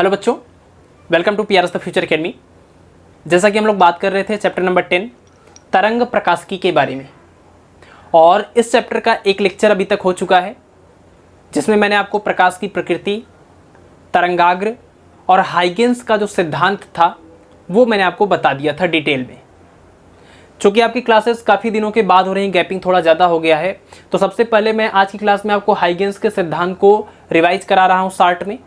Hello बच्चों, welcome to PRS the future academy. जैसा कि हम लोग बात कर रहे थे चैप्टर नंबर 10 तरंग प्रकाशिकी के बारे में, और इस चैप्टर का एक लेक्चर अभी तक हो चुका है जिसमें मैंने आपको प्रकाश की प्रकृति, तरंगाग्र और हाइगेंस का जो सिद्धांत था वो मैंने आपको बता दिया था डिटेल में। चूँकि आपकी क्लासेस काफ़ी दिनों के बाद हो रही हैं, गैपिंग थोड़ा ज़्यादा हो गया है, तो सबसे पहले मैं आज की क्लास में आपको हाइगेंस के सिद्धांत को रिवाइज करा रहा हूँ शार्ट में।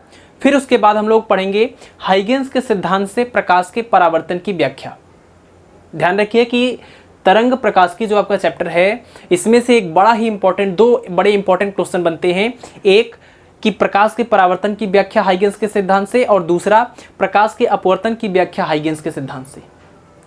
फिर उसके बाद हम लोग पढ़ेंगे हाइगेंस के सिद्धांत से प्रकाश के परावर्तन की व्याख्या। ध्यान रखिए कि तरंग प्रकाश की जो आपका चैप्टर है इसमें से एक बड़ा ही इंपॉर्टेंट, दो बड़े इंपॉर्टेंट क्वेश्चन बनते हैं। एक कि प्रकाश के परावर्तन की व्याख्या हाइगेंस के सिद्धांत से, और दूसरा प्रकाश के अपवर्तन की व्याख्या हाइगेंस के सिद्धांत से।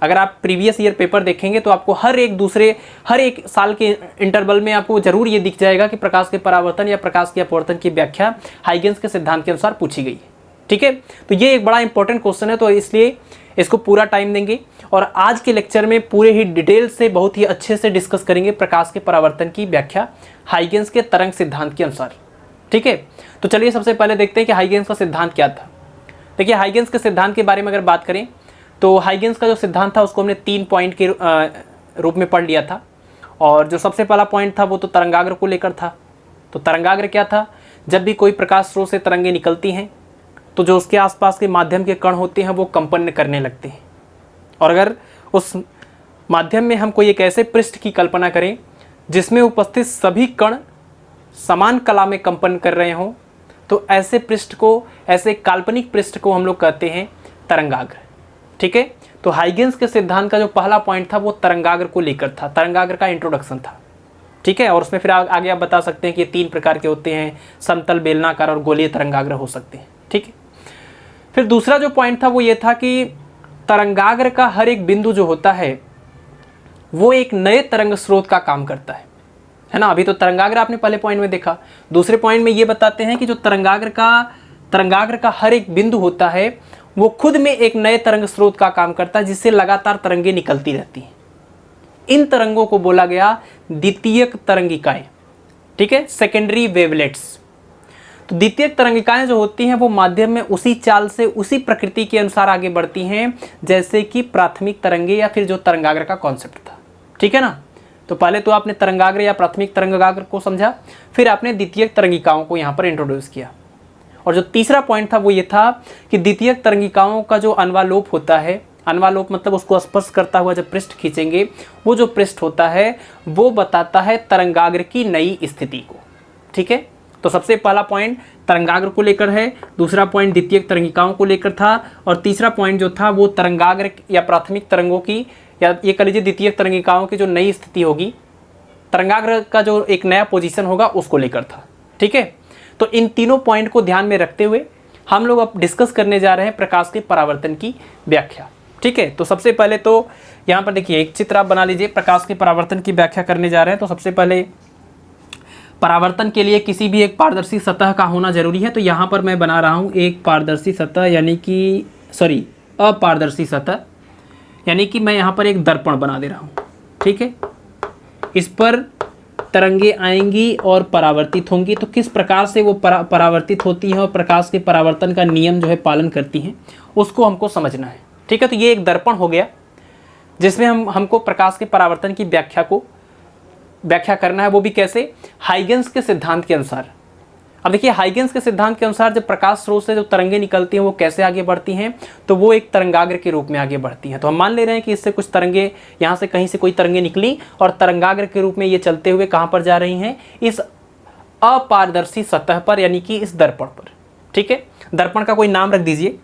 अगर आप प्रीवियस ईयर पेपर देखेंगे तो आपको हर एक साल के इंटरवल में आपको जरूर ये दिख जाएगा कि प्रकाश के परावर्तन या प्रकाश के अपवर्तन की व्याख्या हाइगेंस के सिद्धांत के अनुसार पूछी गई है। ठीक है, तो ये एक बड़ा इंपॉर्टेंट क्वेश्चन है, तो इसलिए इसको पूरा टाइम देंगे और आज के लेक्चर में पूरे ही डिटेल से बहुत ही अच्छे से डिस्कस करेंगे प्रकाश के परावर्तन की व्याख्या हाइगेंस के तरंग सिद्धांत के अनुसार। ठीक है, तो चलिए सबसे पहले देखते हैं कि हाइगेंस का सिद्धांत क्या था। देखिए, हाइगेंस के सिद्धांत के बारे में अगर बात करें तो हाइगेंस का जो सिद्धांत था उसको हमने 3 पॉइंट के रूप में पढ़ लिया था। और जो सबसे पहला पॉइंट था वो तो तरंगाग्र को लेकर था। तो तरंगाग्र क्या था? जब भी कोई प्रकाश स्रोत से तरंगें निकलती हैं तो जो उसके आसपास के माध्यम के कण होते हैं वो कंपन करने लगते हैं, और अगर उस माध्यम में हम कोई एक ऐसे पृष्ठ की कल्पना करें जिसमें उपस्थित सभी कण समान कला में कंपन कर रहे हों तो ऐसे पृष्ठ को, ऐसे काल्पनिक पृष्ठ को हम लोग कहते हैं तरंगाग्र। ठीक है, तो हाइगेंस के सिद्धांत का जो पहला पॉइंट था वो तरंगाग्र को लेकर था, तरंगाग्र का इंट्रोडक्शन था। ठीक है, और उसमें फिर आगे आप बता सकते हैं कि ये 3 प्रकार के होते हैं, समतल, बेलनाकार और गोलीय तरंगाग्र हो सकते हैं। ठीक है, फिर दूसरा जो पॉइंट था वो ये था कि तरंगाग्र का हर एक बिंदु जो होता है वो एक नए तरंग स्रोत का काम करता है ना। अभी तो तरंगाग्र आपने पहले पॉइंट में देखा। दूसरे पॉइंट में ये बताते हैं कि जो तरंगाग्र का हर एक बिंदु होता है वो खुद में एक नए तरंग स्रोत का काम करता है जिससे लगातार तरंगें निकलती रहती हैं। इन तरंगों को बोला गया द्वितीयक तरंगिकाएं। ठीक है, सेकेंडरी वेवलेट्स। तो द्वितीयक तरंगिकाएं जो होती हैं वो माध्यम में उसी चाल से, उसी प्रकृति के अनुसार आगे बढ़ती हैं जैसे कि प्राथमिक तरंगे या फिर जो तरंगाग्र का कॉन्सेप्ट था। ठीक है ना, तो पहले तो आपने तरंगाग्र या प्राथमिक तरंगाग्र को समझा, फिर आपने द्वितीयक तरंगिकाओं को यहाँ पर इंट्रोड्यूस किया। और जो तीसरा पॉइंट था वो ये था कि द्वितीयक तरंगिकाओं का जो अन्वालोप होता है, अन्वालोप मतलब उसको स्पर्श करता हुआ जब पृष्ठ खींचेंगे वो जो पृष्ठ होता है वो बताता है तरंगाग्र की नई स्थिति को। ठीक है, तो सबसे पहला पॉइंट तरंगाग्र को लेकर है, दूसरा पॉइंट द्वितीयक तरंगिकाओं को लेकर था, और तीसरा पॉइंट जो था वो तरंगाग्र या प्राथमिक तरंगों की, या ये कह लीजिए द्वितीयक तरंगिकाओं की जो नई स्थिति होगी, तरंगाग्र का जो एक नया पोजीशन होगा उसको लेकर था। ठीक है, तो इन तीनों पॉइंट को ध्यान में रखते हुए हम लोग अब डिस्कस करने जा रहे हैं प्रकाश के परावर्तन की व्याख्या। ठीक है, तो सबसे पहले तो यहाँ पर देखिए एक चित्र आप बना लीजिए, प्रकाश के परावर्तन की व्याख्या करने जा रहे हैं। तो सबसे पहले परावर्तन के लिए किसी भी एक पारदर्शी सतह का होना जरूरी है। तो यहाँ पर मैं बना रहा हूँ एक पारदर्शी सतह, यानी कि अपारदर्शी सतह, यानी कि मैं यहाँ पर एक दर्पण बना दे रहा हूँ। ठीक है, इस पर तरंगे आएंगी और परावर्तित होंगी। तो किस प्रकार से वो परावर्तित होती हैं और प्रकाश के परावर्तन का नियम जो है पालन करती हैं उसको हमको समझना है। ठीक है, तो ये एक दर्पण हो गया जिसमें हमको प्रकाश के परावर्तन की व्याख्या करना है, वो भी कैसे? हाइगेंस के सिद्धांत के अनुसार। अब देखिए, हाइगेंस के सिद्धांत के अनुसार जब प्रकाश स्रोत से जो तरंगें निकलती हैं वो कैसे आगे बढ़ती हैं, तो वो एक तरंगाग्र के रूप में आगे बढ़ती हैं। तो हम मान ले रहे हैं कि इससे कुछ तरंगें, यहाँ से कहीं से कोई तरंगें निकली और तरंगाग्र के रूप में ये चलते हुए कहाँ पर जा रही हैं? इस अपारदर्शी सतह पर, यानी कि इस दर्पण पर। ठीक है, दर्पण का कोई नाम रख दीजिए।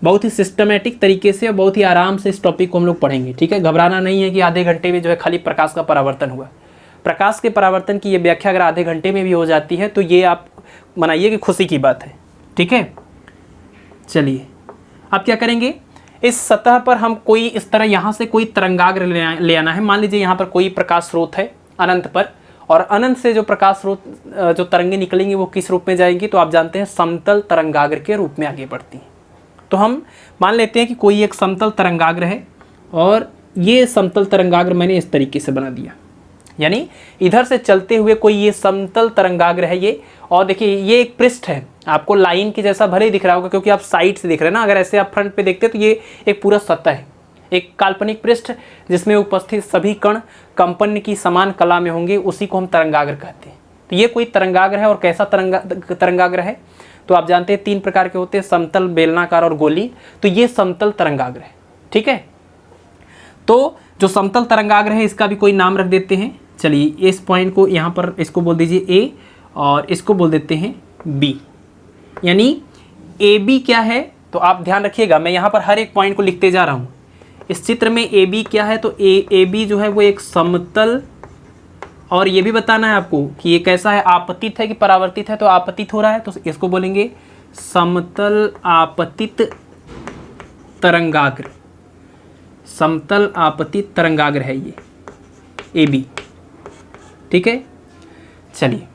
बहुत ही सिस्टमेटिक तरीके से और बहुत ही आराम से इस टॉपिक को हम लोग पढ़ेंगे। ठीक है, घबराना नहीं है कि आधे घंटे में जो है खाली प्रकाश का परावर्तन हुआ। प्रकाश के परावर्तन की ये व्याख्या अगर आधे घंटे में भी हो जाती है तो ये आप मनाइए कि खुशी की बात है। ठीक है, चलिए अब क्या करेंगे, इस सतह पर हम कोई इस तरह यहाँ से कोई तरंगाग्र ले आना है। मान लीजिए यहाँ पर कोई प्रकाश स्रोत है अनंत पर, और अनंत से जो प्रकाश स्रोत, जो तरंगे निकलेंगी वो किस रूप में जाएंगी? तो आप जानते हैं समतल तरंगाग्र के रूप में आगे बढ़ती हैं। तो हम मान लेते हैं कि कोई एक समतल तरंगाग्र है और ये समतल तरंगाग्र मैंने इस तरीके से बना दिया। यानी इधर से चलते हुए कोई ये समतल तरंगाग्र है ये। और देखिए ये एक पृष्ठ है, आपको लाइन के जैसा भले ही दिख रहा होगा क्योंकि आप साइड से दिख रहे हैं ना, अगर ऐसे आप फ्रंट पे देखते तो ये एक पूरा सतह है, एक काल्पनिक पृष्ठ जिसमें उपस्थित सभी कण कंपन की समान कला में होंगे, उसी को हम तरंगाग्र कहते हैं। तो ये कोई तरंगाग्र है। और कैसा तरंगाग्र है तो आप जानते हैं 3 प्रकार के होते हैं, समतल, बेलनाकार और गोली। तो ये समतल तरंगाग्र है। ठीक है, तो जो समतल तरंगाग्र है इसका भी कोई नाम रख देते हैं। चलिए इस पॉइंट को यहाँ पर इसको बोल दीजिए ए और इसको बोल देते हैं बी। यानी ए बी क्या है तो आप ध्यान रखिएगा, मैं यहाँ पर हर एक पॉइंट को लिखते जा रहा हूँ। इस चित्र में ए बी क्या है तो ए बी जो है वो एक समतल, और ये भी बताना है आपको कि ये कैसा है, आपतित है कि परावर्तित है। तो आपतित हो रहा है तो इसको बोलेंगे समतल आपतित तरंगाग्र। समतल आपतित तरंगाग्र है ये ए बी। ठीक है, चलिए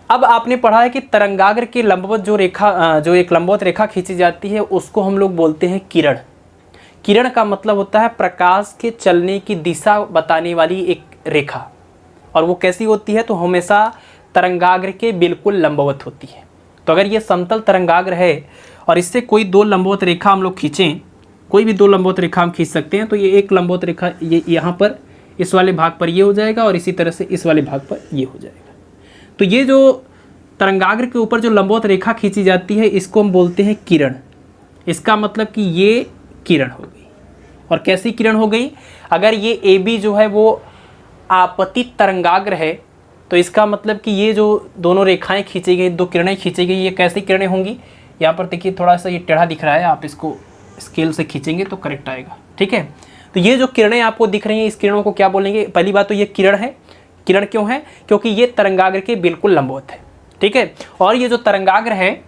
अब आपने पढ़ा है कि तरंगाग्र के लंबवत जो रेखा, जो एक लंबवत रेखा खींची जाती है उसको हम लोग बोलते हैं किरण। किरण का मतलब होता है प्रकाश के चलने की दिशा बताने वाली एक रेखा। और वो कैसी होती है तो हमेशा तरंगाग्र के बिल्कुल लंबवत होती है। तो अगर ये समतल तरंगाग्र है और इससे कोई 2 लंबवत रेखा हम लोग खींचें, कोई भी 2 लंबवत रेखा हम खींच सकते हैं, तो ये एक लंबवत रेखा ये यहाँ पर इस वाले भाग पर ये हो जाएगा और इसी तरह से इस वाले भाग पर ये हो जाएगा। तो ये जो तरंगाग्र के ऊपर जो लंबवत रेखा खींची जाती है इसको हम बोलते हैं किरण। इसका मतलब कि ये किरण हो गई। और कैसी किरण हो गई, अगर ये ए बी जो है वो आपतित तरंगाग्र है तो इसका मतलब कि ये जो दोनों रेखाएं खींची गई, 2 किरणें खींची गई, ये कैसी किरणें होंगी। यहाँ पर देखिए थोड़ा सा ये टेढ़ा दिख रहा है, आप इसको स्केल से खींचेंगे तो करेक्ट आएगा। ठीक है, तो ये जो किरणें आपको दिख रही हैं इस किरणों को क्या बोलेंगे। पहली बात तो ये किरण है। किरण क्यों है, क्योंकि ये तरंगाग्र के बिल्कुल लंबवत है। ठीक है, और ये जो तरंगाग्र है,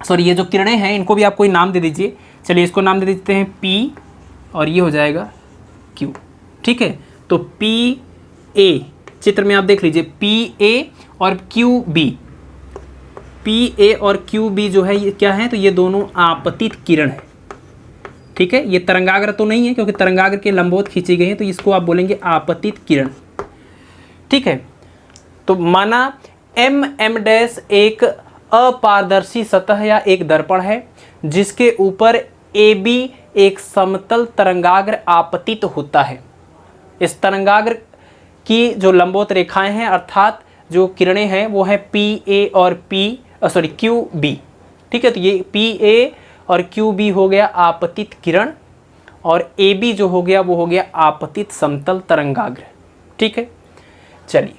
सॉरी ये जो किरणें हैं इनको भी आप कोई नाम दे दीजिए। चलिए इसको नाम दे देते हैं पी और ये हो जाएगा क्यू। ठीक है, तो पी ए, चित्र में आप देख लीजिए पी ए और क्यू बी। पी ए और क्यू बी जो है ये क्या है तो ये दोनों आपतित किरण है। ठीक है, ये तरंगाग्र तो नहीं है क्योंकि तरंगाग्र के लंबवत खींची गई है, तो इसको आप बोलेंगे आपतित किरण। ठीक है, तो माना एम डैश एक अपारदर्शी सतह या एक दर्पण है जिसके ऊपर ए बी एक समतल तरंगाग्र आपतित होता है। इस तरंगाग्र की जो लंबवत रेखाएं हैं अर्थात जो किरणें हैं वो है पी ए और क्यू बी। ठीक है, तो ये पी ए और क्यू बी हो गया आपतित किरण और ए बी जो हो गया वो हो गया आपतित समतल तरंगाग्र। ठीक है, चलिए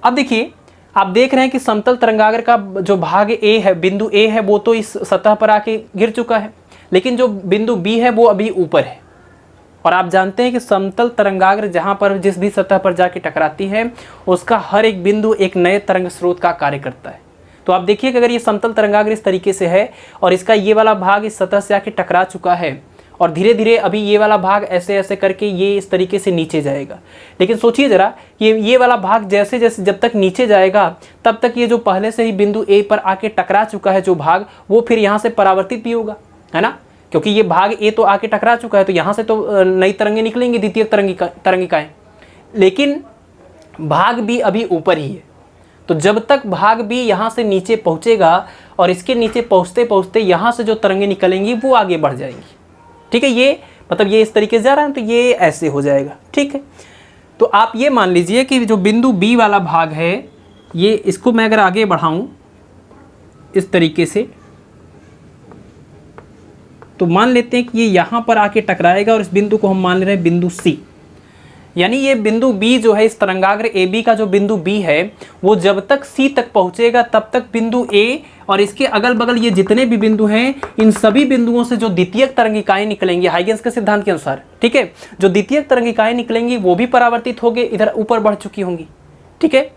अब देखिए, आप देख रहे हैं कि समतल तरंगाग्र का जो भाग ए है, बिंदु ए है, वो तो इस सतह पर आके गिर चुका है, लेकिन जो बिंदु बी है वो अभी ऊपर है। और आप जानते हैं कि समतल तरंगाग्र जहाँ पर जिस भी सतह पर जाके टकराती है उसका हर एक बिंदु एक नए तरंग स्रोत का कार्य करता है। तो आप देखिए कि अगर ये समतल तरंगाग्र इस तरीके से है और इसका ये वाला भाग इस सतह से आके टकरा चुका है और धीरे धीरे अभी ये वाला भाग ऐसे ऐसे करके ये इस तरीके से नीचे जाएगा। लेकिन सोचिए ज़रा, ये वाला भाग जैसे जैसे जब तक नीचे जाएगा तब तक ये जो पहले से ही बिंदु ए पर आके टकरा चुका है जो भाग, वो फिर यहाँ से परावर्तित भी होगा, है ना, क्योंकि ये भाग ए तो आके टकरा चुका है तो यहाँ से तो नई तरंगें निकलेंगी, द्वितीय तरंगिकाएं। लेकिन भाग बी अभी ऊपर ही है, तो जब तक भाग बी यहाँ से नीचे पहुँचेगा और इसके नीचे पहुँचते पहुँचते यहाँ से जो तरंगें निकलेंगी वो आगे बढ़ जाएंगी। ठीक है, ये मतलब ये इस तरीके से जा रहा है तो ये ऐसे हो जाएगा। ठीक है, तो आप ये मान लीजिए कि जो बिंदु बी वाला भाग है ये, इसको मैं अगर आगे बढ़ाऊँ इस तरीके से तो मान लेते हैं कि ये यहाँ पर आके टकराएगा और इस बिंदु को हम मान ले रहे हैं बिंदु सी। यानी ये बिंदु बी जो है, इस तरंगाग्र ए बी का जो बिंदु बी है वो जब तक सी तक पहुँचेगा तब तक बिंदु ए और इसके अगल बगल ये जितने भी बिंदु हैं इन सभी बिंदुओं से जो द्वितीयक तरंगिकाएं निकलेंगी हाइगेंस के सिद्धांत के अनुसार, ठीक है, जो द्वितीयक तरंगिकाएं निकलेंगी वो भी परावर्तित होंगे, इधर ऊपर बढ़ चुकी होंगी। ठीक है,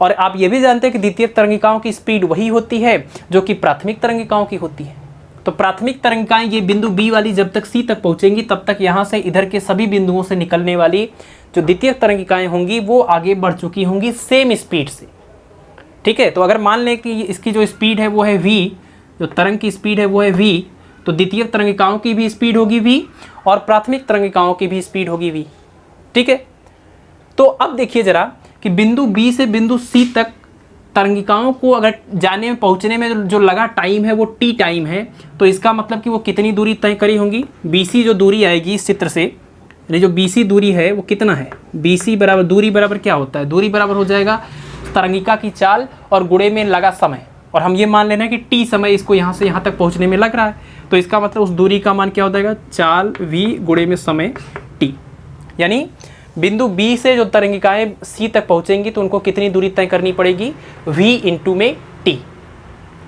और आप ये भी जानते हैं कि द्वितीयक तरंगिकाओं की स्पीड वही होती है जो कि प्राथमिक तरंगिकाओं की होती है। तो प्राथमिक तरंगिकाएं ये बिंदु बी वाली जब तक सी तक पहुंचेंगी तब तक यहाँ से इधर के सभी बिंदुओं से निकलने वाली जो द्वितीयक तरंगिकाएं होंगी वो आगे बढ़ चुकी होंगी सेम स्पीड से। ठीक है, तो अगर मान लें कि इसकी जो स्पीड है वो है v, जो तरंग की स्पीड है वो है v, तो द्वितीयक तरंगिकाओं की भी स्पीड होगी v और प्राथमिक तरंगिकाओं की भी स्पीड होगी v। ठीक है, तो अब देखिए जरा कि बिंदु बी से बिंदु सी तक तरंगिकाओं को अगर जाने में पहुंचने में जो लगा टाइम है वो टी टाइम है, तो इसका मतलब कि वो कितनी दूरी तय करी होंगी। BC जो दूरी आएगी इस चित्र से, यानी जो BC दूरी है वो कितना है, BC बराबर दूरी बराबर क्या होता है, दूरी बराबर हो जाएगा तरंगिका की चाल और गुणे में लगा समय, और हम ये मान लेना है कि t समय इसको यहाँ से यहाँ तक पहुँचने में लग रहा है, तो इसका मतलब उस दूरी का मान क्या हो जाएगा, चाल v गुणे में समय t। यानी बिंदु B से जो तरंगिकाएं C तक पहुँचेंगी तो उनको कितनी दूरी तय करनी पड़ेगी, v इंटू में t।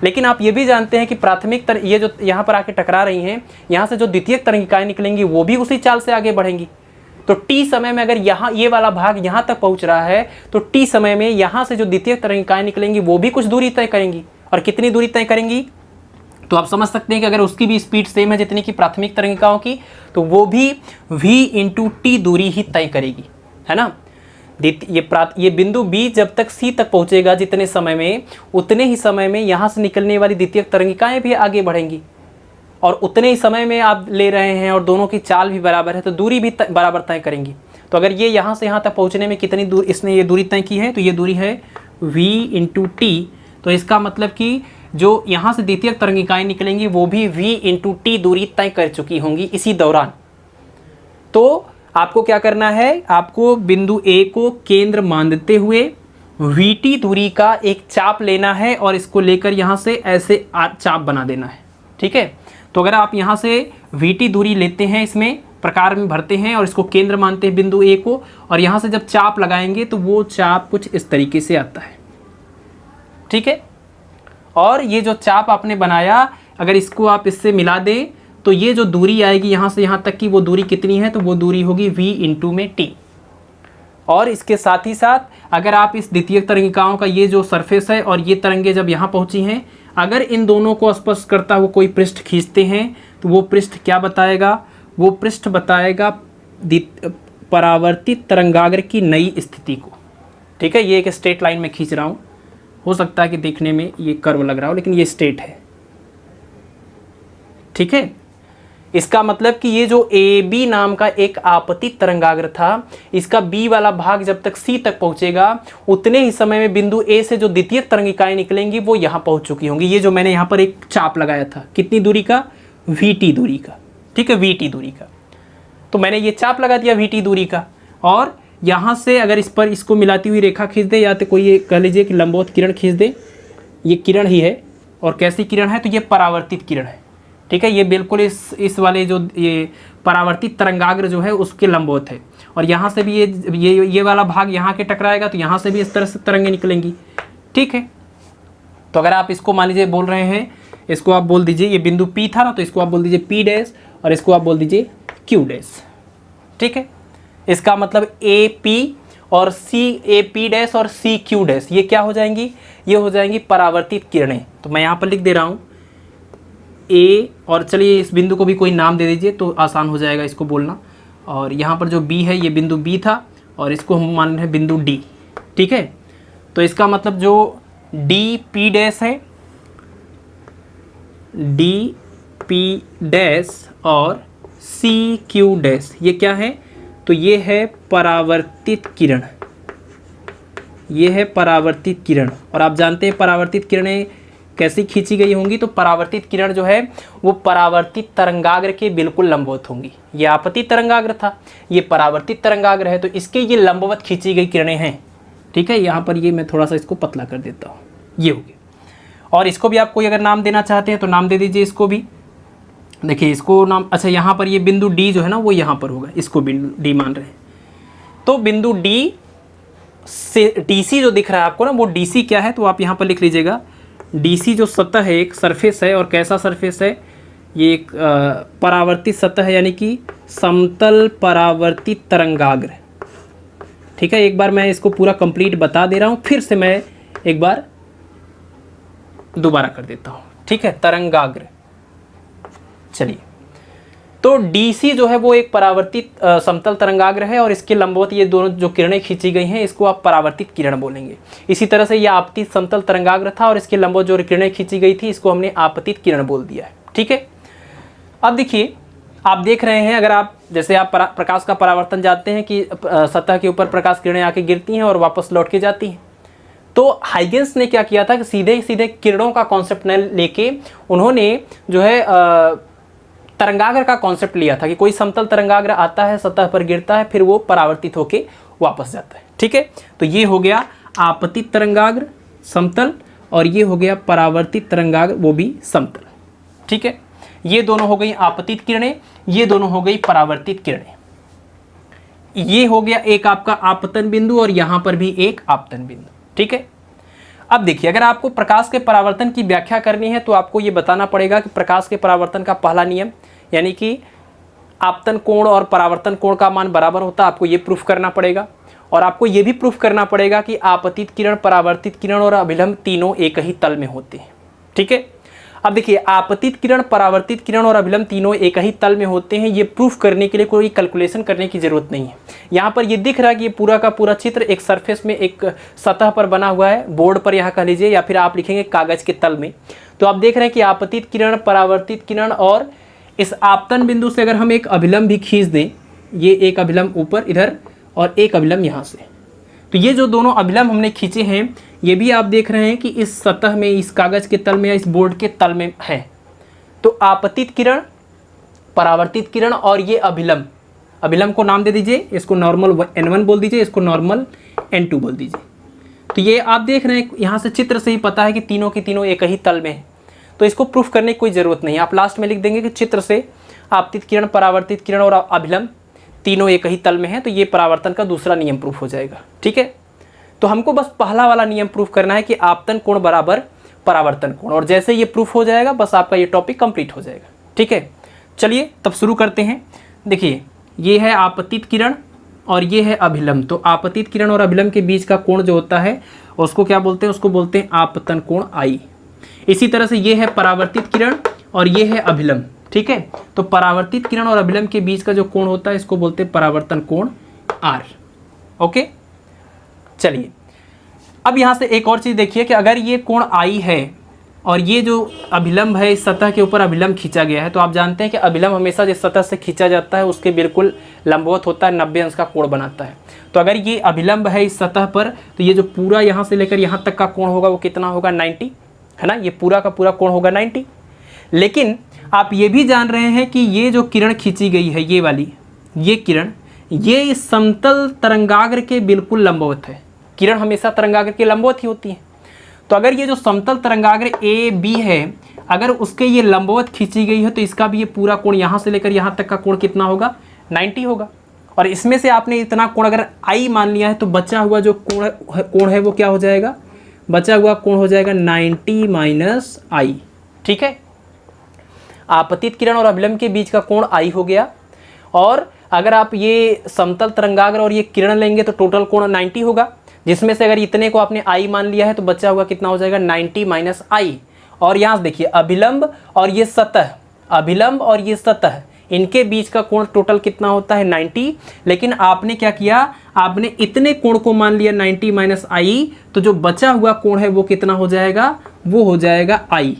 लेकिन आप ये भी जानते हैं कि प्राथमिक ये जो यहाँ पर आके टकरा रही हैं, यहाँ से जो द्वितीयक तरंगिकाएं निकलेंगी वो भी उसी चाल से आगे बढ़ेंगी। तो t समय में अगर यहाँ ये वाला भाग यहाँ तक पहुँच रहा है तो t समय में यहाँ से जो द्वितीयक तरंगिकाएं निकलेंगी वो भी कुछ दूरी तय करेंगी, और कितनी दूरी तय करेंगी, तो आप समझ सकते हैं कि अगर उसकी भी स्पीड सेम है जितनी की प्राथमिक तरंगिकाओं की, तो वो भी v इंटू टी दूरी ही तय करेगी, है ना। ये बिंदु B जब तक C तक पहुंचेगा जितने समय में, उतने ही समय में यहाँ से निकलने वाली द्वितीयक तरंगिकाएं भी आगे बढ़ेंगी, और उतने ही समय में आप ले रहे हैं और दोनों की चाल भी बराबर है तो दूरी भी बराबर तय करेंगी। तो अगर ये यहाँ से यहाँ तक पहुँचने में कितनी दूर इसने ये दूरी तय की है, तो ये दूरी है v इंटू टी। तो इसका मतलब कि जो यहाँ से द्वितीयक तरंगिकाएं निकलेंगी वो भी v इंटू टी दूरी तय कर चुकी होंगी इसी दौरान। तो आपको क्या करना है, आपको बिंदु A को केंद्र मानते हुए VT दूरी का एक चाप लेना है और इसको लेकर यहाँ से ऐसे चाप बना देना है, ठीक है। तो अगर आप यहाँ से VT दूरी लेते हैं, इसमें प्रकार में भरते हैं और इसको केंद्र मानते हैं बिंदु A को, और यहाँ से जब चाप लगाएंगे तो वो चाप कुछ इस तरीके से आता है, ठीक है। और ये जो चाप आपने बनाया अगर इसको आप इससे मिला दें तो ये जो दूरी आएगी यहाँ से यहाँ तक की वो दूरी कितनी है, तो वो दूरी होगी v इंटू में t। और इसके साथ ही साथ अगर आप इस द्वितीयक तरंगिकाओं का ये जो सरफेस है और ये तरंगे जब यहाँ पहुँची हैं, अगर इन दोनों को स्पर्श करता हुआ कोई पृष्ठ खींचते हैं तो वो पृष्ठ क्या बताएगा, वो पृष्ठ बताएगा परावर्तित तरंगाग्र की नई स्थिति को, ठीक है। ये एक स्ट्रेट लाइन में खींच रहा हूँ, हो सकता है कि देखने में ये कर्व लग रहा हो लेकिन ये स्ट्रेट है, ठीक है। इसका मतलब कि ये जो AB नाम का एक आपतित तरंगाग्र था, इसका B वाला भाग जब तक C तक पहुंचेगा उतने ही समय में बिंदु A से जो द्वितीयक तरंगिकाएं निकलेंगी वो यहाँ पहुंच चुकी होंगी। ये जो मैंने यहाँ पर एक चाप लगाया था कितनी दूरी का, VT दूरी का, ठीक है, VT दूरी का। तो मैंने ये चाप लगा दिया VT दूरी का, और यहाँ से अगर इस पर इसको मिलाती हुई रेखा खींच दे, या तो कोई ये कह लीजिए कि लंबवत किरण खींच दे, ये किरण ही है, और कैसी किरण है, तो ये परावर्तित किरण है, ठीक है। ये बिल्कुल इस वाले जो ये परावर्तित तरंगाग्र जो है उसके लंबवत है, और यहाँ से भी ये वाला भाग यहाँ के टकराएगा तो यहाँ से भी इस तरह से तरंगे निकलेंगी, ठीक है। तो अगर आप इसको मान लीजिए बोल रहे हैं, इसको आप बोल दीजिए ये बिंदु P था ना, तो इसको आप बोल दीजिए P डैश और इसको आप बोल दीजिए Q डैश, ठीक है। इसका मतलब AP और AP डैश और CQ डैश ये क्या हो जाएंगी, ये हो जाएंगी परावर्तित किरणें। तो मैं यहाँ पर लिख दे रहा हूँ A, और चलिए इस बिंदु को भी कोई नाम दे दीजिए तो आसान हो जाएगा इसको बोलना। और यहाँ पर जो B है ये बिंदु B था और इसको हम मान रहे हैं बिंदु D, ठीक है। तो इसका मतलब जो DP डैश है, DP डैश और CQ डैश ये क्या है, तो ये है परावर्तित किरण, ये है परावर्तित किरण। और आप जानते हैं परावर्तित किरणें कैसी खींची गई होंगी, तो परावर्तित किरण जो है वो परावर्तित तरंगाग्र के बिल्कुल लंबवत होंगी। ये आपतित तरंगाग्र था, ये परावर्तित तरंगाग्र है, तो इसके ये लंबवत खींची गई किरणें हैं, ठीक है। यहाँ पर ये मैं थोड़ा सा इसको पतला कर देता हूँ, ये हो गया। और इसको भी आप कोई अगर नाम देना चाहते हैं तो नाम दे दीजिए इसको भी। देखिए इसको नाम, अच्छा यहाँ पर ये बिंदु D जो है ना वो यहाँ पर होगा, इसको बिंदु D मान रहे हैं। तो बिंदु D से DC जो दिख रहा है आपको ना, वो DC क्या है, तो आप यहाँ पर लिख लीजिएगा DC जो सतह है, एक सरफेस है, और कैसा सरफेस है, ये एक परावर्तित सतह है, यानी कि समतल परावर्तित तरंगाग्र, ठीक है। एक बार मैं इसको पूरा कंप्लीट बता दे रहा हूँ, फिर से मैं एक बार दोबारा कर देता हूँ, ठीक है। तरंगाग्र, चलिए, तो DC जो है वो एक परावर्तित समतल तरंगाग्र है, और इसके लंबवत ये दोनों जो किरणें खींची गई हैं इसको आप परावर्तित किरण बोलेंगे। इसी तरह से ये आपतित समतल तरंगाग्र था और इसके लंबवत जो किरणें खींची गई थी इसको हमने आपतित किरण बोल दिया है, ठीक है। अब देखिए आप देख रहे हैं, अगर आप जैसे आप प्रकाश का परावर्तन जानते हैं कि सतह के ऊपर प्रकाश किरणें आके गिरती हैं और वापस लौट के जाती हैं। तो हाइगेंस ने क्या किया था कि सीधे सीधे किरणों का कॉन्सेप्ट न लेके उन्होंने जो है तरंगाग्र का कॉन्सेप्ट लिया था कि कोई समतल तरंगाग्र आता है, सतह पर गिरता है, फिर वो परावर्तित होके वापस जाता है। ठीक है, तो ये हो गया आपतित तरंगाग्र समतल, और ये हो गया परावर्तित तरंगाग्र वो भी समतल। ठीक है, ये दोनों हो गई आपतित किरणें, ये दोनों हो गई परावर्तित किरणें। ये हो गया एक आपका आपतन बिंदु और यहां पर भी एक आपतन बिंदु। ठीक है, अब देखिए, अगर आपको प्रकाश के परावर्तन की व्याख्या करनी है तो आपको ये बताना पड़ेगा कि प्रकाश के परावर्तन का पहला नियम, यानी कि आपतन कोण और परावर्तन कोण का मान बराबर होता है, आपको ये प्रूफ करना पड़ेगा। और आपको ये भी प्रूफ करना पड़ेगा कि आपतित किरण, परावर्तित किरण और अभिलंब तीनों एक ही तल में होते हैं। ठीक है, अब देखिए, आपतित किरण, परावर्तित किरण और अभिलंब तीनों एक ही तल में होते हैं, ये प्रूफ करने के लिए कोई कैलकुलेशन करने की ज़रूरत नहीं है। यहाँ पर ये दिख रहा है कि ये पूरा का पूरा चित्र एक सरफेस में, एक सतह पर बना हुआ है, बोर्ड पर यहाँ कह लीजिए, या फिर आप लिखेंगे कागज़ के तल में। तो आप देख रहे हैं कि आपतित किरण, परावर्तित किरण, और इस आपतन बिंदु से अगर हम एक अभिलंब भी खींच दें, ये एक अभिलंब ऊपर इधर और एक अभिलंब यहाँ से, तो ये जो दोनों अभिलंब हमने खींचे हैं, ये भी आप देख रहे हैं कि इस सतह में, इस कागज़ के तल में या इस बोर्ड के तल में है। तो आपतित किरण, परावर्तित किरण और ये अभिलंब, अभिलंब को नाम दे दीजिए, इसको नॉर्मल N1 बोल दीजिए, इसको नॉर्मल N2 बोल दीजिए। तो ये आप देख रहे हैं, यहाँ से चित्र से ही पता है कि तीनों के तीनों एक ही तल में है, तो इसको प्रूफ करने की कोई ज़रूरत नहीं है। आप लास्ट में लिख देंगे कि चित्र से आपतित किरण, परावर्तित किरण और अभिलंब तीनों एक ही तल में है, तो ये परावर्तन का दूसरा नियम प्रूफ हो जाएगा। ठीक है, तो हमको बस पहला वाला नियम प्रूफ करना है कि आपतन कोण बराबर परावर्तन कोण, और जैसे ये प्रूफ हो जाएगा बस आपका ये टॉपिक कंप्लीट हो जाएगा। ठीक है, चलिए तब शुरू करते हैं। देखिए, ये है आपतित किरण और ये है अभिलंब। तो आपतित किरण और अभिलंब के बीच का कोण जो होता है उसको क्या बोलते हैं? उसको बोलते हैं आपतन कोण I। इसी तरह से ये है परावर्तित किरण और ये है अभिलंब। ठीक है, तो परावर्तित किरण और अभिलंब के बीच का जो कोण होता है इसको बोलते हैं परावर्तन कोण R। ओके, चलिए अब यहाँ से एक और चीज़ देखिए कि अगर ये कोण I है और ये जो अभिलंब है, इस सतह के ऊपर अभिलंब खींचा गया है, तो आप जानते हैं कि अभिलंब हमेशा जिस सतह से खींचा जाता है उसके बिल्कुल लंबवत होता है, 90 अंश का कोण बनाता है। तो अगर ये अभिलंब है इस सतह पर, तो ये जो पूरा यहाँ से लेकर यहाँ तक का कोण होगा वो कितना होगा? 90, है ना। ये पूरा का पूरा कोण होगा 90। लेकिन आप ये भी जान रहे हैं कि ये जो किरण खींची गई है, ये वाली ये किरण, ये इस समतल तरंगाग्र के बिल्कुल लंबवत है। किरण हमेशा तरंगाग्र के लंबवत ही होती है। तो अगर ये जो समतल तरंगाग्र ए बी है, अगर उसके ये लंबवत खींची गई है, तो इसका भी ये पूरा कोण यहाँ से लेकर यहाँ तक का कोण कितना होगा? 90 होगा। और इसमें से आपने इतना कोण अगर I मान लिया है, तो बचा हुआ जो कोण है वो क्या हो जाएगा? बचा हुआ कोण हो जाएगा 90 माइनस I। ठीक है, आपतित किरण और अभिलंब के बीच का कोण I हो गया। और अगर आप ये समतल तरंगाग्र और ये किरण लेंगे तो टोटल कोण 90 होगा, जिसमें से अगर इतने को आपने I मान लिया है तो बचा हुआ कितना हो जाएगा? 90 माइनस I। और यहाँ से देखिए, अभिलंब और ये सतह, अभिलंब और ये सतह, इनके बीच का कोण टोटल कितना होता है? 90। लेकिन आपने क्या किया? आपने इतने कोण को मान लिया 90 माइनस I, तो जो बचा हुआ कोण है वो कितना हो जाएगा? वो हो जाएगा I,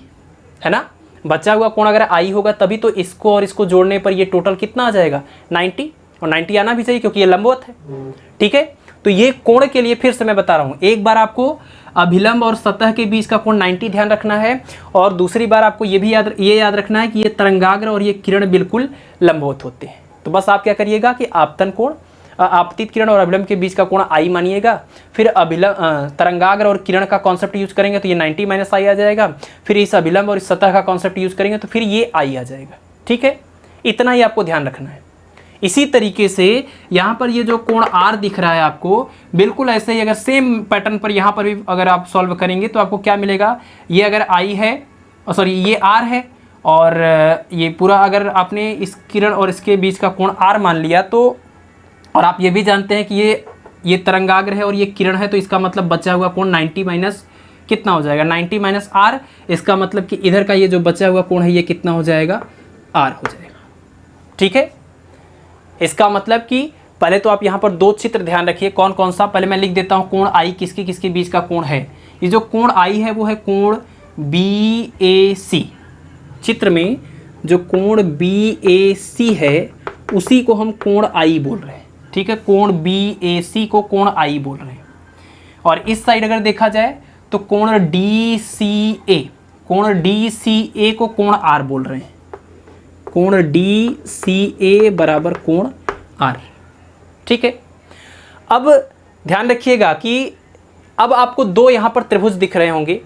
है ना। बचा हुआ कोण अगर I होगा तभी तो इसको और इसको जोड़ने पर ये टोटल कितना आ जाएगा? 90। और 90 आना भी चाहिए क्योंकि ये लंबवत है। ठीक है, तो ये कोण के लिए फिर से मैं बता रहा हूँ, एक बार आपको अभिलंब और सतह के बीच का कोण 90 ध्यान रखना है, और दूसरी बार आपको ये भी याद रखना है कि ये तरंगाग्र और ये किरण बिल्कुल लंबवत होते हैं। तो बस आप क्या करिएगा कि आपतन कोण, आपतित किरण और अभिलंब के बीच का कोण I मानिएगा, फिर अभिलंब तरंगाग्र और किरण का कॉन्सेप्ट यूज करेंगे तो ये 90 माइनस I आ जाएगा, फिर इस अभिलंब और इस सतह का कॉन्सेप्ट यूज करेंगे तो फिर ये I आ जाएगा। ठीक है, इतना ही आपको ध्यान रखना है। इसी तरीके से यहाँ पर ये जो कोण R दिख रहा है आपको, बिल्कुल ऐसे ही अगर सेम पैटर्न पर यहाँ पर भी अगर आप सॉल्व करेंगे तो आपको क्या मिलेगा? ये अगर I है, सॉरी ये R है, और ये पूरा अगर आपने इस किरण और इसके बीच का कोण R मान लिया, तो और आप ये भी जानते हैं कि ये तरंगाग्र है और ये किरण है, तो इसका मतलब बचा हुआ कोण 90 माइनस कितना हो जाएगा? 90 माइनस R। इसका मतलब कि इधर का ये जो बचा हुआ कोण है ये कितना हो जाएगा? R हो जाएगा। ठीक है, इसका मतलब कि पहले तो आप यहाँ पर दो चित्र ध्यान रखिए, कौन कौन सा, पहले मैं लिख देता हूँ कोण I किसके किसके बीच का कोण है। ये जो कोण I है वो है कोण BAC। चित्र में जो कोण BAC है उसी को हम कोण I बोल रहे हैं, ठीक है। कोण BAC को कोण I बोल रहे हैं। और इस साइड अगर देखा जाए तो कोण DCA, कोण DCA को कोण R बोल रहे हैं। कोण DCA बराबर कोण R, ठीक है। अब ध्यान रखिएगा कि अब आपको दो यहाँ पर त्रिभुज दिख रहे होंगे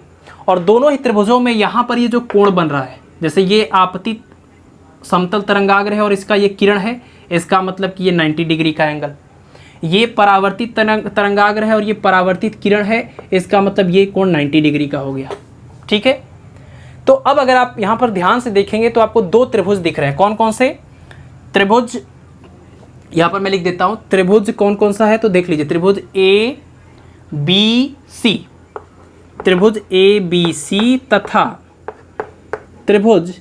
और दोनों ही त्रिभुजों में यहाँ पर ये जो कोण बन रहा है, जैसे ये आपतित समतल तरंगाग्र है और इसका ये किरण है, इसका मतलब कि ये 90 डिग्री का एंगल। ये परावर्तित तरंगाग्र है और ये परावर्तित किरण है, इसका मतलब ये कोण 90 डिग्री का हो गया, ठीक है। तो अब अगर आप यहाँ पर ध्यान से देखेंगे तो आपको दो त्रिभुज दिख रहे हैं। कौन कौन से त्रिभुज, यहाँ पर मैं लिख देता हूँ त्रिभुज कौन कौन सा है, तो देख लीजिए त्रिभुज ABC, त्रिभुज ABC तथा त्रिभुज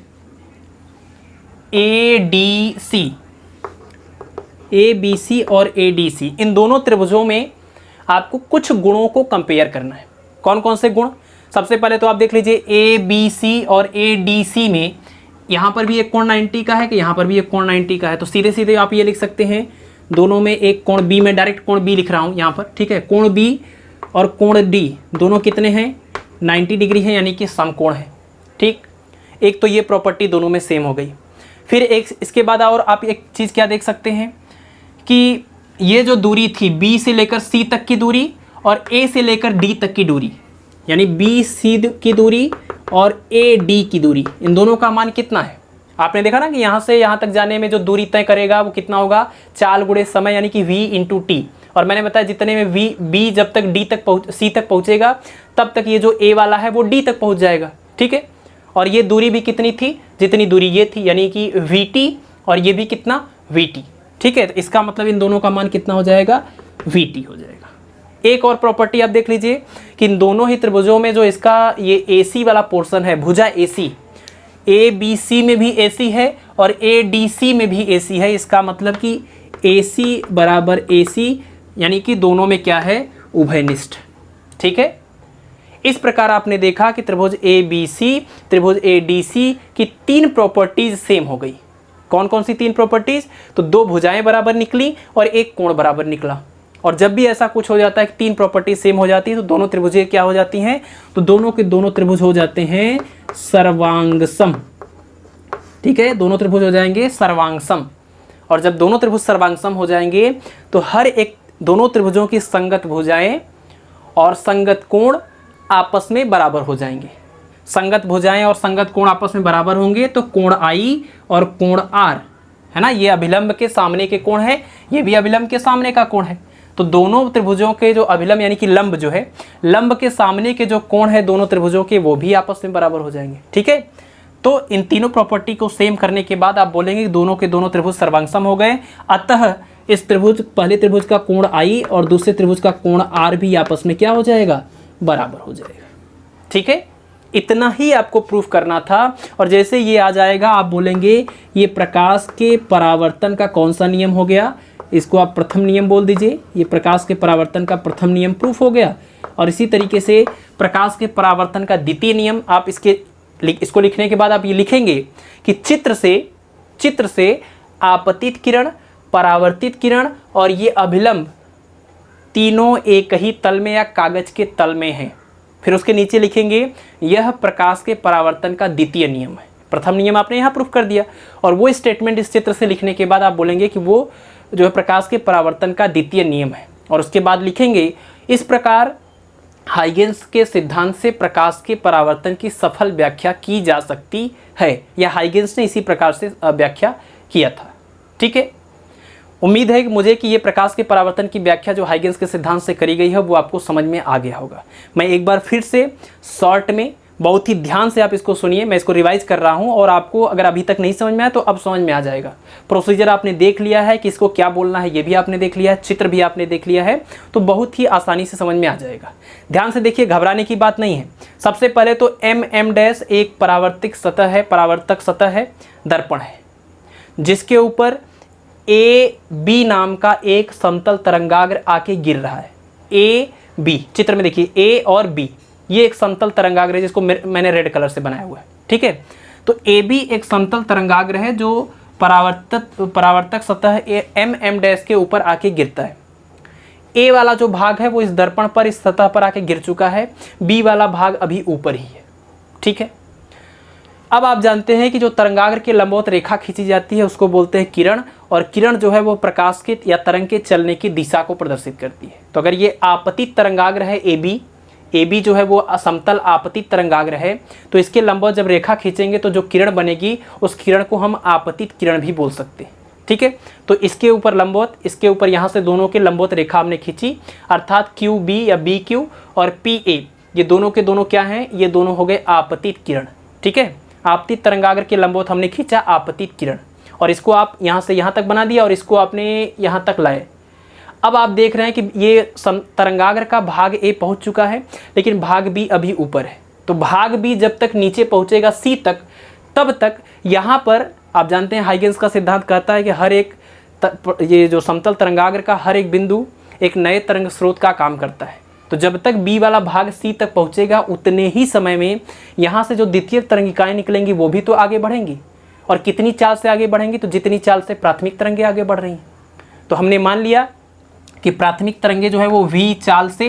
ADC, ABC और ADC। इन दोनों त्रिभुजों में आपको कुछ गुणों को कंपेयर करना है। कौन कौन से गुण, सबसे पहले तो आप देख लीजिए ABC और ADC में यहाँ पर भी एक कोण 90 का है कि यहाँ पर भी एक कोण 90 का है, तो सीधे सीधे आप ये लिख सकते हैं दोनों में एक कोण B, में डायरेक्ट कोण B लिख रहा हूँ यहाँ पर, ठीक है। कोण B और कोण D दोनों कितने हैं, 90 डिग्री है, यानी कि समकोण है, ठीक। एक तो ये प्रॉपर्टी दोनों में सेम हो गई। फिर एक इसके बाद और आप एक चीज़ क्या देख सकते हैं कि ये जो दूरी थी B से लेकर C तक की दूरी और A से लेकर D तक की दूरी, यानी BC की दूरी और AD की दूरी, इन दोनों का मान कितना है। आपने देखा ना कि यहाँ से यहाँ तक जाने में जो दूरी तय करेगा वो कितना होगा, चाल गुणे समय, यानी कि V × T। और मैंने बताया जितने में B जब तक C तक पहुँचेगा तब तक ये जो A वाला है वो D तक पहुँच जाएगा, ठीक है। और ये दूरी भी कितनी थी, जितनी दूरी ये थी, यानी कि VT, और ये भी कितना VT, ठीक है। तो इसका मतलब इन दोनों का मान कितना हो जाएगा, VT हो जाएगा। एक और प्रॉपर्टी आप देख लीजिए कि इन दोनों ही त्रिभुजों में जो इसका ये AC वाला पोर्शन है, भुजा AC, ABC में भी AC है और ADC में भी AC है। इसका मतलब कि AC बराबर AC, यानी कि दोनों में क्या है, उभयनिष्ठ, ठीक है। इस प्रकार आपने देखा कि त्रिभुज ABC, त्रिभुज ADC की तीन प्रॉपर्टीज सेम हो गई। कौन कौन सी तीन प्रॉपर्टीज, तो दो भुजाएं बराबर निकली और एक कोण बराबर निकला। और जब भी ऐसा कुछ हो जाता है कि तीन प्रॉपर्टी सेम हो जाती है तो दोनों त्रिभुजें क्या हो जाती हैं, तो दोनों के दोनों त्रिभुज हो जाते हैं सर्वांगसम, ठीक है। दोनों त्रिभुज हो जाएंगे सर्वांगसम। और जब दोनों त्रिभुज सर्वांगसम हो जाएंगे तो हर एक दोनों त्रिभुजों की संगत भुजाएं और संगत कोण आपस में बराबर हो जाएंगे। संगत भुजाएं और संगत कोण आपस में बराबर होंगे तो कोण I और कोण R है ना, ये अभिलंब के सामने के कोण है, ये भी अभिलंब के सामने का कोण है। तो दोनों त्रिभुजों के जो अभिलंब यानी कि लंब जो है, लंब के सामने के जो कोण है दोनों त्रिभुजों के, वो भी आपस में बराबर हो जाएंगे, ठीक है। तो इन तीनों प्रॉपर्टी को सेम करने के बाद आप बोलेंगे कि दोनों के दोनों त्रिभुज सर्वांगसम हो गए, अतः इस त्रिभुज, पहले त्रिभुज का कोण I और दूसरे त्रिभुज का कोण R भी आपस में क्या हो जाएगा, बराबर हो जाएगा, ठीक है। इतना ही आपको प्रूफ करना था। और जैसे ये आ जाएगा आप बोलेंगे ये प्रकाश के परावर्तन का कौन सा नियम हो गया, इसको आप प्रथम नियम बोल दीजिए। ये प्रकाश के परावर्तन का प्रथम नियम प्रूफ हो गया। और इसी तरीके से प्रकाश के परावर्तन का द्वितीय नियम, आप इसको लिखने के बाद आप ये लिखेंगे कि चित्र से आपतित किरण, परावर्तित किरण और ये अभिलंब तीनों एक ही तल में या कागज के तल में हैं। फिर उसके नीचे लिखेंगे यह प्रकाश के परावर्तन का द्वितीय नियम है। प्रथम नियम आपने यहाँ प्रूफ कर दिया और वो स्टेटमेंट इस चित्र से लिखने के बाद आप बोलेंगे कि वो जो है प्रकाश के परावर्तन का द्वितीय नियम है। और उसके बाद लिखेंगे इस प्रकार हाइगेंस के सिद्धांत से प्रकाश के परावर्तन की सफल व्याख्या की जा सकती है, या हाइगेंस ने इसी प्रकार से व्याख्या किया था, ठीक है। उम्मीद है कि मुझे कि ये प्रकाश के परावर्तन की व्याख्या जो हाइगेंस के सिद्धांत से करी गई है वो आपको समझ में आ गया होगा। मैं एक बार फिर से शॉर्ट में, बहुत ही ध्यान से आप इसको सुनिए, मैं इसको रिवाइज कर रहा हूँ और आपको अगर अभी तक नहीं समझ में आया तो अब समझ में आ जाएगा। प्रोसीजर आपने देख लिया है कि इसको क्या बोलना है, ये भी आपने देख लिया है, चित्र भी आपने देख लिया है, तो बहुत ही आसानी से समझ में आ जाएगा। ध्यान से देखिए, घबराने की बात नहीं है। सबसे पहले तो M' एक परावर्तक सतह है, दर्पण है, जिसके ऊपर AB नाम का एक समतल तरंगाग्र आके गिर रहा है। AB, चित्र में देखिए A और B, ये एक समतल तरंगाग्र है जिसको मैंने रेड कलर से बनाया हुआ है, ठीक है। तो ए बी एक समतल तरंगाग्र है जो परावर्तक सतह एम डैश के ऊपर आके गिरता है। ए वाला जो भाग है वो इस दर्पण पर, इस सतह पर आके गिर चुका है, बी वाला भाग अभी ऊपर ही है। ठीक है, अब आप जानते हैं कि जो तरंगाग्र की लंबवत रेखा खींची जाती है उसको बोलते हैं किरण, और किरण जो है वो प्रकाश के या तरंग के चलने की दिशा को प्रदर्शित करती है। तो अगर ये आपतित तरंगाग्र है ए बी जो है वो असमतल आपतित तरंगाग्र है, तो इसके लंबवत जब रेखा खींचेंगे तो जो किरण बनेगी उस किरण को हम आपतित किरण भी बोल सकते हैं। ठीक है, तो इसके ऊपर लंबवत, इसके ऊपर यहाँ से दोनों के लंबवत रेखा हमने खींची, अर्थात क्यू बी या बी क्यू और पी ए, ये दोनों के दोनों क्या हैं, ये दोनों हो गए आपतित किरण। ठीक है, आपतित तरंगाग्र के लंबवत हमने खींचा आपतित किरण, और इसको आप यहाँ से यहाँ तक बना दिया और इसको आपने यहाँ तक लाए। अब आप देख रहे हैं कि ये तरंगाग्र का भाग ए पहुँच चुका है, लेकिन भाग बी अभी ऊपर है। तो भाग बी जब तक नीचे पहुँचेगा सी तक, तब तक यहाँ पर आप जानते हैं हाइगेंस का सिद्धांत कहता है कि हर एक ये जो समतल तरंगाग्र का हर एक बिंदु एक नए तरंग स्रोत का काम करता है। तो जब तक बी वाला भाग सी तक पहुँचेगा उतने ही समय में यहाँ से जो द्वितीय तरंगिकाएँ निकलेंगी वो भी तो आगे बढ़ेंगी, और कितनी चाल से आगे बढ़ेंगी, तो जितनी चाल से प्राथमिक तरंगें आगे बढ़ रही हैं। तो हमने मान लिया कि प्राथमिक तरंगें जो है वो v चाल से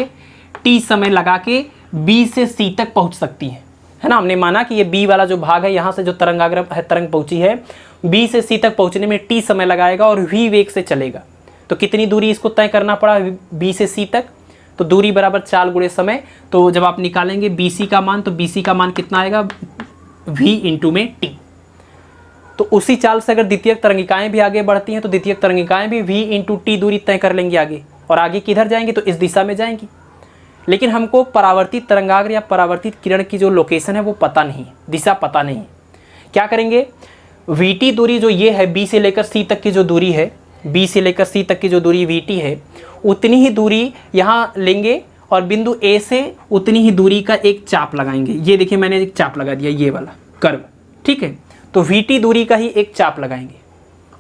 t समय लगा के b से c तक पहुंच सकती हैं, है ना। हमने माना कि ये b वाला जो भाग है यहाँ से जो तरंगाग्र है, तरंग पहुंची है, b से c तक पहुंचने में t समय लगाएगा और v वेग से चलेगा। तो कितनी दूरी इसको तय करना पड़ा b से c तक, तो दूरी बराबर चाल गुणे समय। तो जब आप निकालेंगे bc का मान, तो bc का मान कितना आएगा, v इंटू में t। तो उसी चाल से अगर द्वितीयक तरंगिकाएं भी आगे बढ़ती हैं तो द्वितीयक तरंगिकाएं भी v इंटू टी दूरी तय कर लेंगी आगे, और आगे किधर जाएंगी, तो इस दिशा में जाएंगी। लेकिन हमको परावर्तित तरंगाग्र या परावर्तित किरण की जो लोकेशन है वो पता नहीं, दिशा पता नहीं। क्या करेंगे, vt दूरी जो ये है b से लेकर c तक की जो दूरी है, b से लेकर c तक की जो दूरी vt है, उतनी ही दूरी यहाँ लेंगे और बिंदु a से उतनी ही दूरी का एक चाप लगाएंगे। ये देखिए मैंने एक चाप लगा दिया, ये वाला कर्व। ठीक है, तो vt दूरी का ही एक चाप लगाएंगे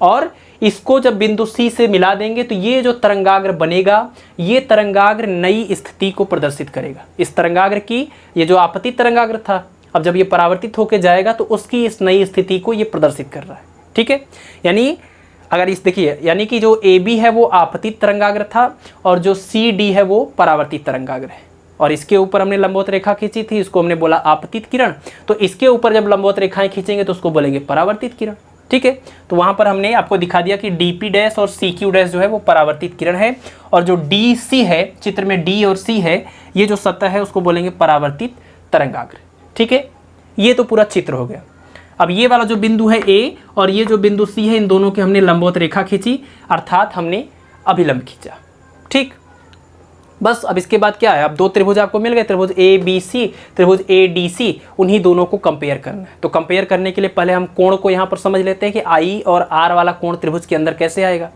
और इसको जब बिंदु C से मिला देंगे तो ये जो तरंगाग्र बनेगा, ये तरंगाग्र नई स्थिति को प्रदर्शित करेगा। इस तरंगाग्र की, ये जो आपतित तरंगाग्र था, अब जब ये परावर्तित होकर जाएगा तो उसकी इस नई स्थिति को ये प्रदर्शित कर रहा है। ठीक है, यानी अगर इस देखिए, यानी कि जो AB है वो आपतित तरंगाग्र था और जो CD है वो परावर्तित तरंगाग्र है, और इसके ऊपर हमने लंबवत रेखा खींची थी, इसको हमने बोला आपतित किरण। तो इसके ऊपर जब लंबवत रेखाएं खींचेंगे तो उसको बोलेंगे परावर्तित किरण। ठीक है, तो वहां पर हमने आपको दिखा दिया कि DP डैश और CQ डैश जो है वो परावर्तित किरण है, और जो DC है, चित्र में D और C है, ये जो सतह है उसको बोलेंगे परावर्तित तरंगाग्र। ठीक है, ये तो पूरा चित्र हो गया। अब ये वाला जो बिंदु है A और ये जो बिंदु C है, इन दोनों के हमने लंबवत रेखा खींची, अर्थात हमने अभिलंब खींचा। ठीक, बस अब इसके बाद क्या है, अब दो त्रिभुज आपको मिल गए, त्रिभुज ABC, त्रिभुज ADC, उन्हीं दोनों को कंपेयर करना है। तो कंपेयर करने के लिए पहले हम कोण को यहाँ पर समझ लेते हैं कि I और R वाला कोण त्रिभुज के अंदर कैसे आएगा।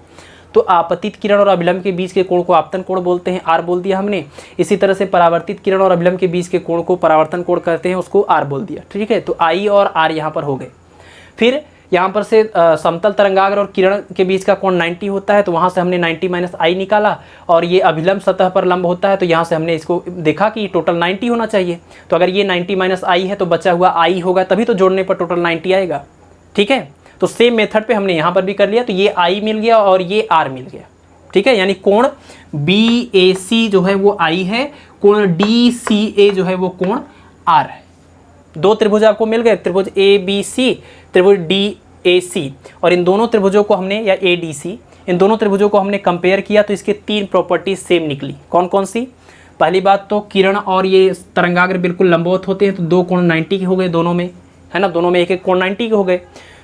तो आपतित किरण और अभिलंब के बीच के कोण को आपतन कोण बोलते हैं, R बोल दिया हमने। इसी तरह से परावर्तित किरण और अभिलंब के बीच के कोण को परावर्तन कोण कहते हैं, उसको R बोल दिया। ठीक है, तो I और R यहाँ पर हो गए। फिर यहाँ पर से समतल तरंगाग्र और किरण के बीच का कोण 90 होता है, तो वहाँ से हमने 90 माइनस I निकाला, और ये अभिलंब सतह पर लंब होता है, तो यहाँ से हमने इसको देखा कि टोटल 90 होना चाहिए। तो अगर ये 90 माइनस I है तो बचा हुआ I होगा, तभी तो जोड़ने पर टोटल 90 आएगा। ठीक है, तो सेम मेथड पे हमने यहाँ पर भी कर लिया, तो ये I मिल गया और ये R मिल गया। ठीक है, यानी कोण BAC जो है वो I है, कोण DCA जो है वो कोण R है। दो त्रिभुज आपको मिल गए, त्रिभुज ABC, त्रिभुज DAC, और इन दोनों त्रिभुजों को हमने, या ADC, इन दोनों त्रिभुजों को हमने कंपेयर किया तो इसके तीन प्रॉपर्टीज सेम निकली। कौन कौन सी? पहली बात तो किरण और ये तरंगाग्र बिल्कुल लंबवत होते हैं, तो दो कोण 90 के हो गए दोनों में, है ना, दोनों में एक एक कोण 90 के हो गए।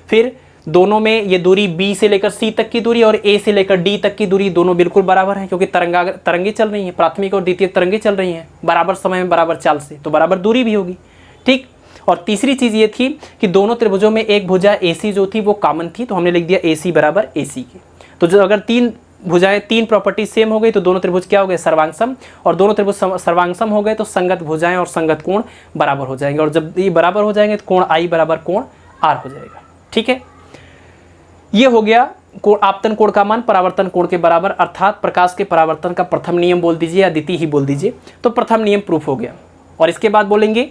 फिर दोनों में ये दूरी B से लेकर C तक की दूरी और A से लेकर D तक की दूरी दोनों बिल्कुल बराबर हैं, क्योंकि तरंगे चल रही हैं, प्राथमिक और द्वितीयक तरंगे चल रही हैं बराबर समय में बराबर चाल से, तो बराबर दूरी भी होगी। ठीक, और तीसरी चीज़ ये थी कि दोनों त्रिभुजों में एक भुजा AC जो थी वो कॉमन थी, तो हमने लिख दिया AC बराबर AC के। तो जो अगर तीन भुजाएं, तीन प्रॉपर्टी सेम हो गई तो दोनों त्रिभुज क्या हो गए, सर्वांगसम, और दोनों त्रिभुज सर्वांगसम हो गए तो संगत भुजाएं और संगत कोण बराबर हो जाएंगे, और जब ये बराबर हो जाएंगे तो कोण I बराबर कोण R हो जाएगा। ठीक है, ये हो गया आपतन कोण का मान परावर्तन कोण के बराबर, अर्थात प्रकाश के परावर्तन का प्रथम नियम बोल दीजिए या द्वितीय ही बोल दीजिए, तो प्रथम नियम प्रूफ हो गया। और इसके बाद बोलेंगे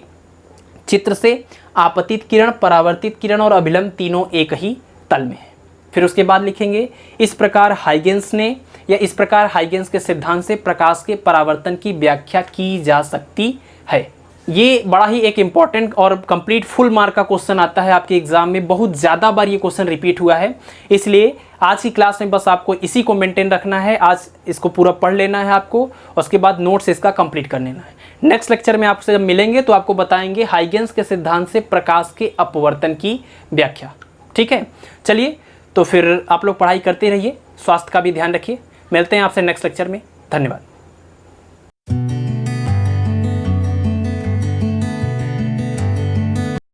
चित्र से आपतित किरण, परावर्तित किरण और अभिलंब तीनों एक ही तल में है। फिर उसके बाद लिखेंगे इस प्रकार हाइगेंस के सिद्धांत से प्रकाश के परावर्तन की व्याख्या की जा सकती है। ये बड़ा ही एक इम्पॉर्टेंट और कंप्लीट फुल मार्क का क्वेश्चन आता है आपके एग्जाम में, बहुत ज़्यादा बार ये क्वेश्चन रिपीट हुआ है। इसलिए आज की क्लास में बस आपको इसी को मेंटेन रखना है, आज इसको पूरा पढ़ लेना है आपको, उसके बाद नोट्स इसका कंप्लीट कर लेना है। नेक्स्ट लेक्चर में आपसे जब मिलेंगे तो आपको बताएंगे हाइगेंस के सिद्धांत से प्रकाश के अपवर्तन की व्याख्या। ठीक है, चलिए तो फिर आप लोग पढ़ाई करते रहिए, स्वास्थ्य का भी ध्यान रखिए। मिलते हैं आपसे नेक्स्ट लेक्चर में। धन्यवाद।